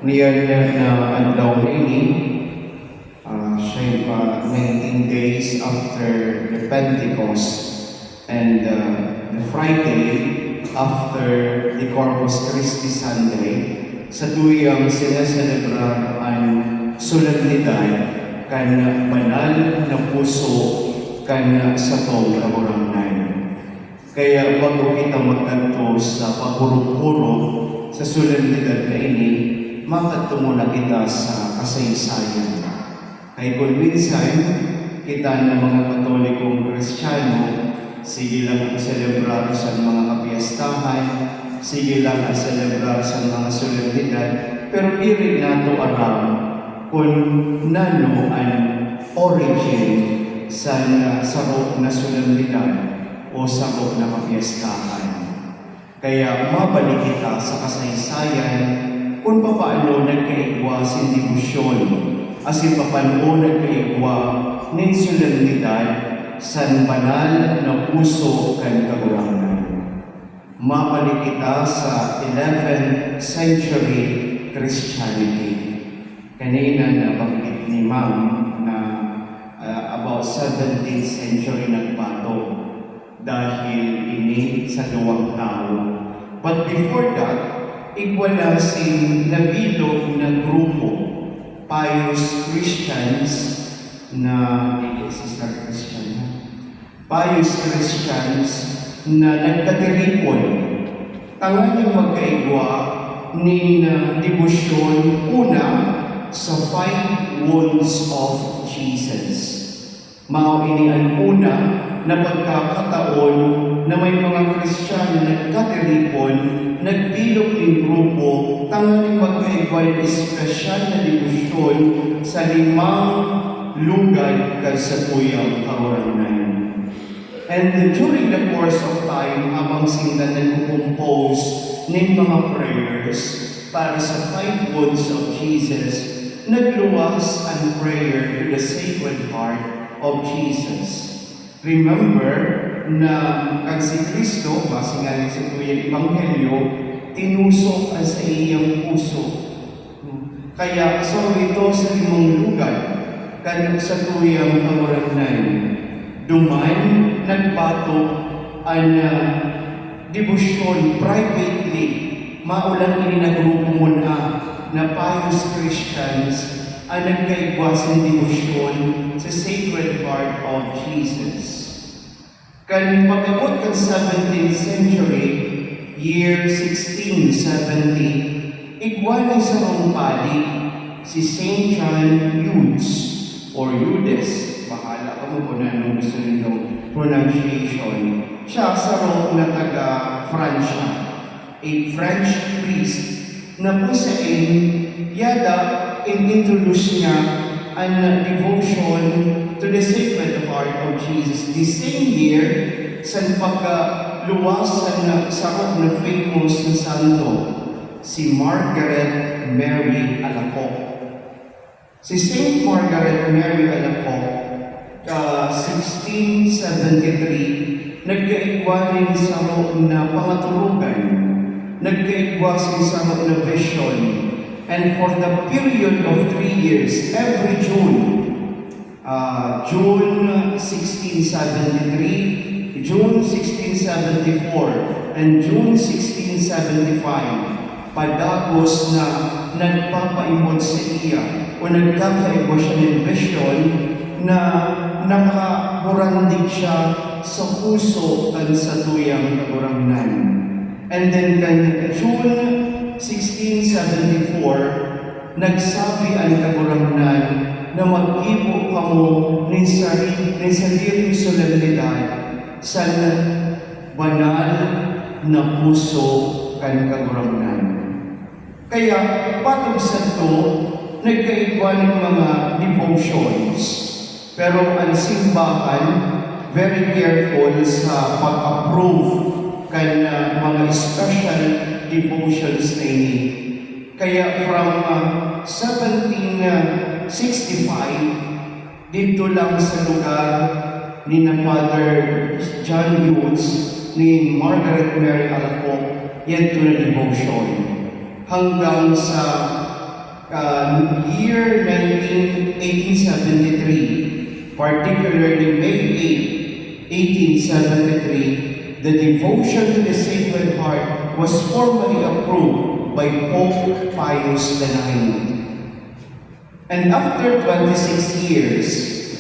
niyan na adlaw ini, siya pa 19 days after the Pentecost and the Friday after the Corpus Christi Sunday, sa tuyang sineselebrar ang solemnidad kan banal na puso kan sa tong kaburangnan. Kaya bago kita magkanto sa pagpuro-puro sa solemnidad na ini, makadto muna kita sa kasaysayan. Kay kung minsan, kita ng mga Katolikong Kristiyano, sige lang ang selebrar sa mga kapiyastahan, sige lang ang selebrar sa mga solemnidad, pero diri nato alam kung nano ang origin sa sarok na solemnidad o sarok na kapiyastahan. Kaya mabalik kita sa kasaysayan kung paano nagkaigwa si debosyon, asin paano nagkaigwa ng solemnidad sa banal na puso kan kagurangan. Mabalik kita sa 11th century Christianity. Kanina nabanggit ni Ma'am na about 17th century nagbato dahil ini sa duwang tao. But before that, igwala si nabilog na grupo, pious Christians na Sister Christian, pious Christians na nagkatiripon. Tangan yung magkaigwa ni debosyon una sa 5 wounds of Jesus. Mao ini ang una na pagkakataon na may mga Kristiyano nagkatiripon, nagbilog ng grupo, tangan magkaigwa ng espesyal na debosyon sa 5 lugad sa tuyang kahurangan. And during the course of time, habang sila nag-compose ng mga prayers para sa 5 wounds of Jesus, nagluwas ang prayer to the Sacred Heart of Jesus. Remember na ang si Kristo, base nga sa tuyang Ebanghelyo, tinusok ang sa iyang puso. Kaya so ito sa 5 lugar, kan sa tuyang kahurangan, duman nagbato ang debosyon privately, maulang ini na grupo muna na pious Christians ang nagkaigwa sa debosyon sa Sacred Heart of Jesus. Kan pag-abot kan 17th century, year 1670, igwala sa Rompali si St. John Eudes or Eudes, bahala ka mo kung anong gusto nitong pronunciation. Siya sa Rome na taga-Francia, a French priest na po sa yada in-introduce niya ang devotion to the Sacred Heart of Jesus. The same year, sa pagkaluwas sa sarap na famous na santo, si Margaret Mary Alacoque. Si Saint Margaret Mary Alacoque, 1673, nagkaigwa rin sa na pangatulugan, nagkaigwa sa na vision, and for the period of 3 years, every June 1673, June 1674, and June 1675, padagos na nagpapaimod sa iya o nagkakaigwa siya ng vision na nakaburandig siya sa puso at sa tuyang kaburangnan. And then June 1674, nagsabi ang kaburangnan na mag-ibo kamo ng sariling solemnidad sa banal na puso kan kaburangnan. Kaya patog sa ito, nagkaigwa ng mga devotions. Pero ang simbahan, very careful sa pag-approve kan mga special devotions na ini. Kaya from 1765, dito lang sa lugar ni na Father John Eudes, ni Margaret Mary Alacoque, yan ito na devotion. Hanggang sa year 1873, particularly May 8, 1873, the devotion to the Sacred Heart was formally approved by Pope Pius IX. And after 26 years,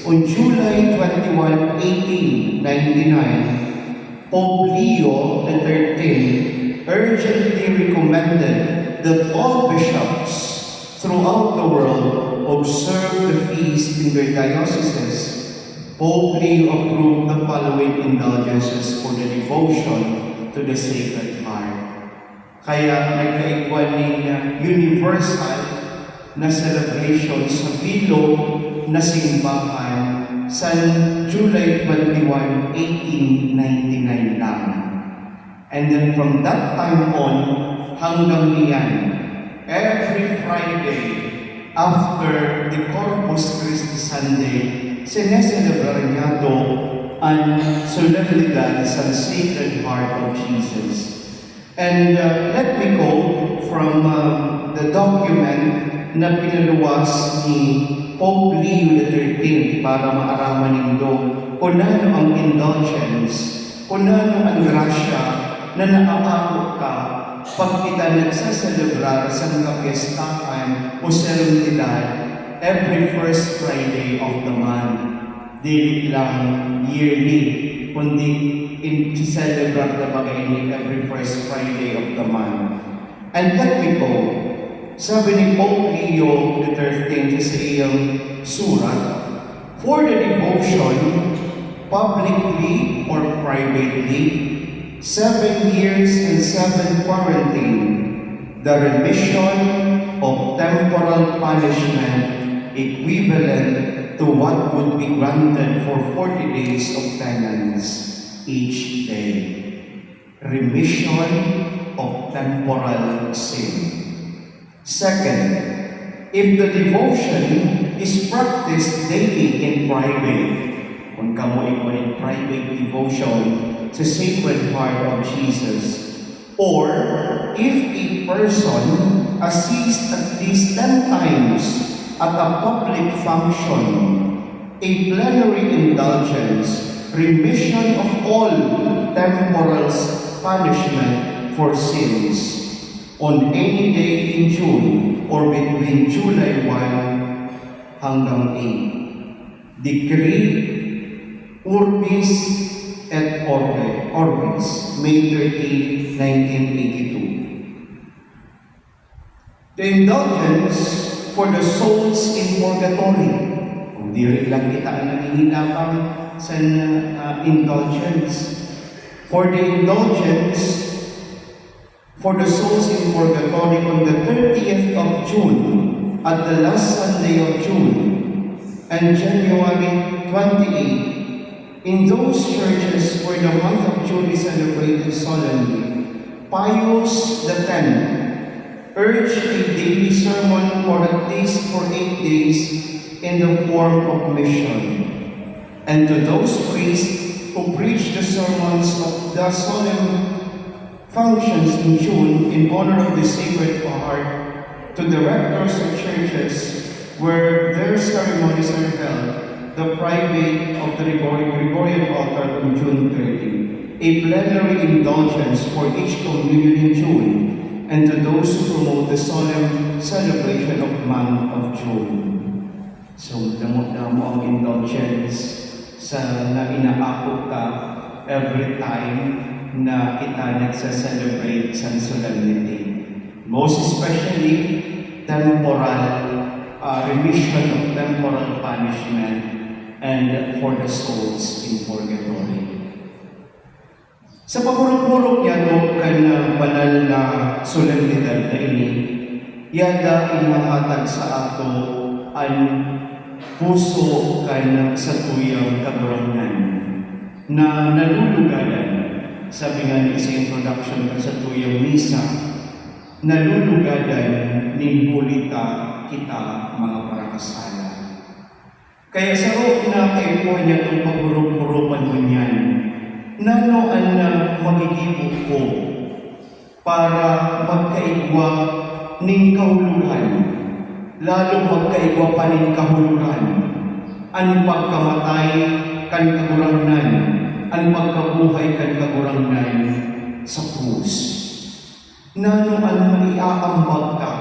on July 21, 1899, Pope Leo XIII urgently recommended that all bishops throughout the world observe the feast in their dioceses. Pope Leo approved the following indulgences for the devotion to the Sacred Heart. Kaya nagkaigwan ng universal na celebration sa bilog na simbahan sa July 21, 1899 lang. And then from that time on, hanggang niyan, every Friday after the Corpus Christi Sunday, sineselebrar niya ito ang solemnidad sa Sacred Heart of Jesus. And let me go from the document na pinaluwas ni Pope Leo XIII para maaraman nindo kung ano ang indulgence, kung ano ang grasya na naaakot ka pag kita nagsaselebrar sa mga piyestahan o solemnidad every first Friday of the month. Dili lang yearly, kundi in-celebrar na bagay ni every first Friday of the month. And let me go. Sabi ni Pope Leo XIII sa iyang surat, for the devotion, publicly or privately, 7 years and 7 quarantine, the remission of temporal punishment equivalent to what would be granted for 40 days of penance each day. Remission of temporal sin. Second, if the devotion is practiced daily in private, kung kamo in private devotion sa Sacred Heart of Jesus, or if a person assists at least 10 times at a public function, a plenary indulgence, remission of all temporal punishment for sins, on any day in June or between July 1 hanggang 8. Decree Urbis et Orbis, May 13, 1982. The indulgence for the souls in purgatory. Kung di rin lang kita ang nanginginapang sa indulgence. For the indulgence for the souls in purgatory on the 30th of June, at the last Sunday of June, and January 28, in those churches where the month of June is celebrated solemnly, Pius X urged a daily sermon for at least 8 days in the form of mission. And to those priests who preach the sermons of the solemn functions in June in honor of the Sacred Heart, to the rectors of churches where their ceremonies are held, the private of the Gregorian altar on June 30, a plenary indulgence for each communion in June, and to those who promote the solemn celebration of month of June. So, damo-damo ang indulgence sa na inaakot ka every time na kita nagsa-celebrate sa solemnity. Most especially, temporal remission of temporal punishment and for the souls in purgatory. Sa pagurok-urok niya no, kan banal na solemnidad na ini, yada inahatag sa ato ang puso kan sa tuyang kagurangan na nalulugadan. Sabi nga ni sa introduction sa tuyang misa, nalulugadan ni hulita kita mga parakasala. Kaya sa roon na kayo niya itong pagurok-urokan mo niyan, nanoan na magigibok ko para magkaigwa ning kauluhan lalo magkaigwa pa rin kahulugan. Ang pagkamatay kan kagurangnan, ang pagkabuhay kan kagurangnan sa krus. Nano ang maiaambag ka,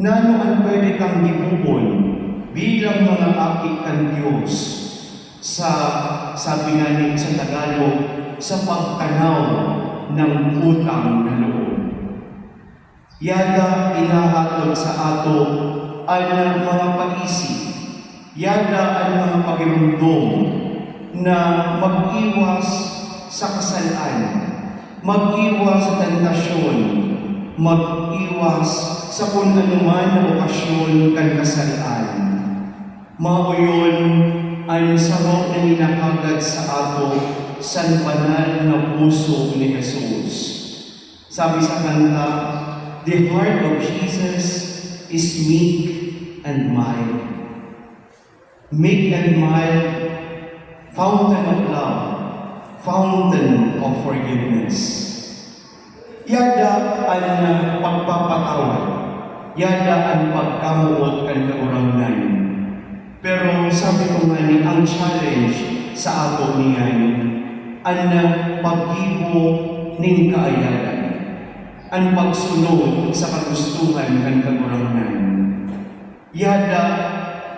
nano ang pwede kang gibubon bilang mga aki kan Diyos sa, sabi nga ni sa Tagalog, sa pagtanaw ng utang na loob. Yada inahatod sa ato ang mga pag-isip, yada ang mga pagirundong na mag-iwas sa kasalaan, mag-iwas sa tentasyon, mag-iwas sa kung anuman na okasyon kan kasalaan. Mauyon ang sarong na ninakagad sa ato sa banal na puso ni Jesus. Sabi sa kanta, the heart of Jesus is meek and mild. Meek and mild, fountain of love, fountain of forgiveness. Yada ang pagpapatawad, yada ang pagkamuot kan kaurangnan. Pero sabi ko nga ni, ang challenge sa ato niyan, ang pag-ibo ning kaayaran, ang pagsunod sa kagustuhan kan kagurangnan. Yada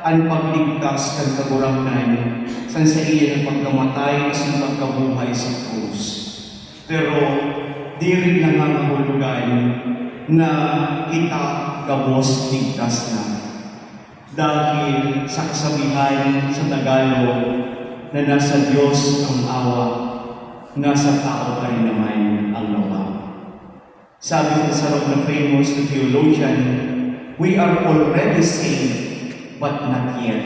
ang pagligtas kan kagurangnan san sa iya ng pagkamatay sa pagkabuhay sa krus. Pero diri na nga mahulugan na kita gabos ligtas na. Dahil sa kasabihan sa Tagalog na nasa Diyos ang awa, nasa tao pa rin naman ang lawa. Sabi ng sarap na famous na theologian, we are already saved, but not yet.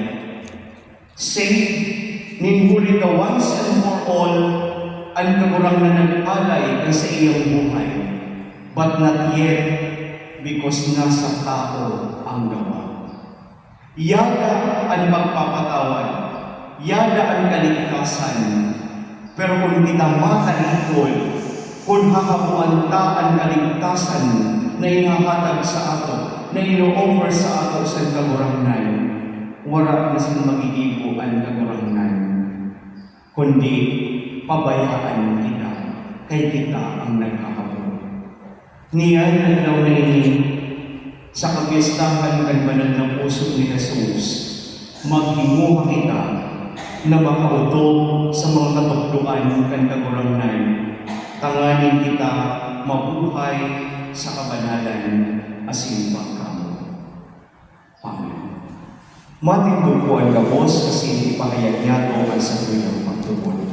Saved, ninghuli ka once and for all, ang kagurang na nagpalay ang sa iyong buhay, but not yet, because nasa tao ang gawa. Yada ang magpapatawad, yada ang kaligtasan, pero kung kita matalikod, kung hakabuan ta ang kaligtasan na inahatag sa ato, na ino-offer sa ato sa kagurangnan, wala na sa magigibo ang kagurangnan, kundi pabayaan kita, kay kita ang nagkakabuo. Niyan ang daw na ini, sa kapistahan ng banal ng puso ni Jesus, maghimuha kita na makautog sa mga katukduan ng kagurangnan, tanganin kita mabuhay sa kabanalan asin pagkamo. Amen. Mating po ang gabos kasi ipahayag niya ito ang sa tuyong pagtubol.